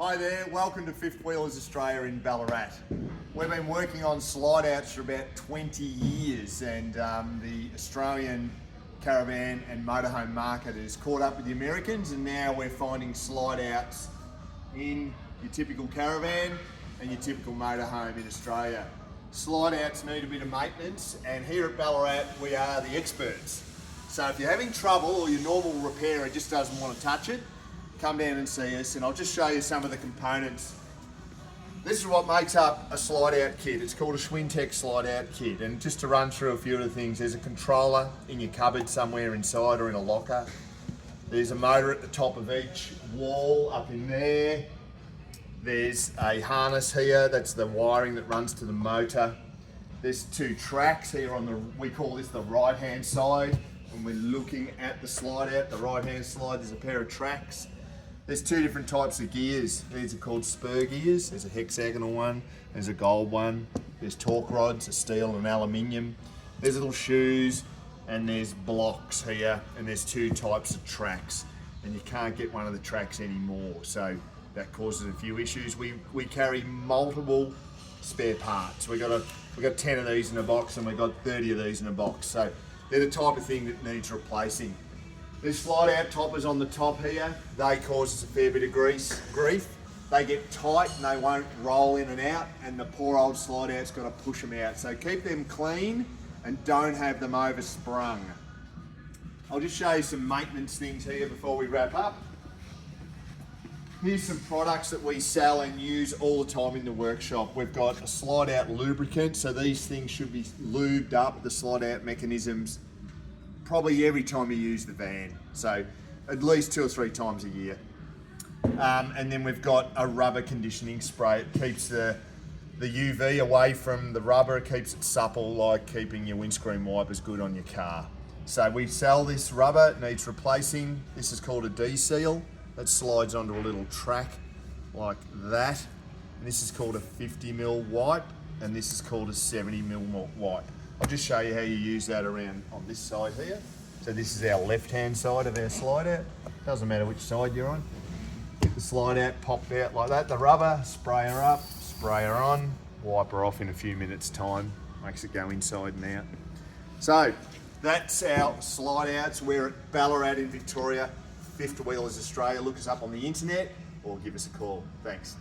Hi there, welcome to Fifth Wheelers Australia in Ballarat. We've been working on slide outs for about 20 years and the Australian caravan and motorhome market has caught up with the Americans, and now we're finding slide outs in your typical caravan and your typical motorhome in Australia. Slide outs need a bit of maintenance, and here at Ballarat we are the experts. So if you're having trouble or your normal repairer just doesn't want to touch it, come down and see us and I'll just show you some of the components. This is what makes up a slide out kit. It's called a Schwintech slide out kit, and just to run through a few of the things, there's a controller in your cupboard somewhere inside or in a locker. There's a motor at the top of each wall up in there. There's a harness here, that's the wiring that runs to the motor. There's two tracks here on the, we call this the right hand side. When we're looking at the slide out, the right hand slide, there's a pair of tracks. There's two different types of gears. These are called spur gears. There's a hexagonal one, there's a gold one. There's torque rods, a steel and aluminium. There's little shoes, and there's blocks here, and there's two types of tracks. And you can't get one of the tracks anymore, so that causes a few issues. We carry multiple spare parts. We got 10 of these in a box, and we've got 30 of these in a box. So they're the type of thing that needs replacing. These slide out toppers on the top here, they cause us a fair bit of grief. They get tight and they won't roll in and out, and the poor old slide out's got to push them out. So keep them clean and don't have them oversprung. I'll just show you some maintenance things here before we wrap up. Here's some products that we sell and use all the time in the workshop. We've got a slide out lubricant, so these things should be lubed up, the slide out mechanisms, probably every time you use the van, so at least 2 or 3 times a year. And then we've got a rubber conditioning spray. It keeps the UV away from the rubber, it keeps it supple, like keeping your windscreen wipers good on your car. So we sell this rubber, it needs replacing. This is called a D-seal. That slides onto a little track like that. And this is called a 50mm wipe, and this is called a 70mm wipe. I'll just show you how you use that around on this side here. So this is our left-hand side of our slide out. Doesn't matter which side you're on. Get the slide out, popped out like that. The rubber, spray her up, spray her on, wipe her off in a few minutes time. Makes it go inside and out. So that's our slide outs. We're at Ballarat in Victoria, Fifth Wheelers Australia. Look us up on the internet or give us a call. Thanks.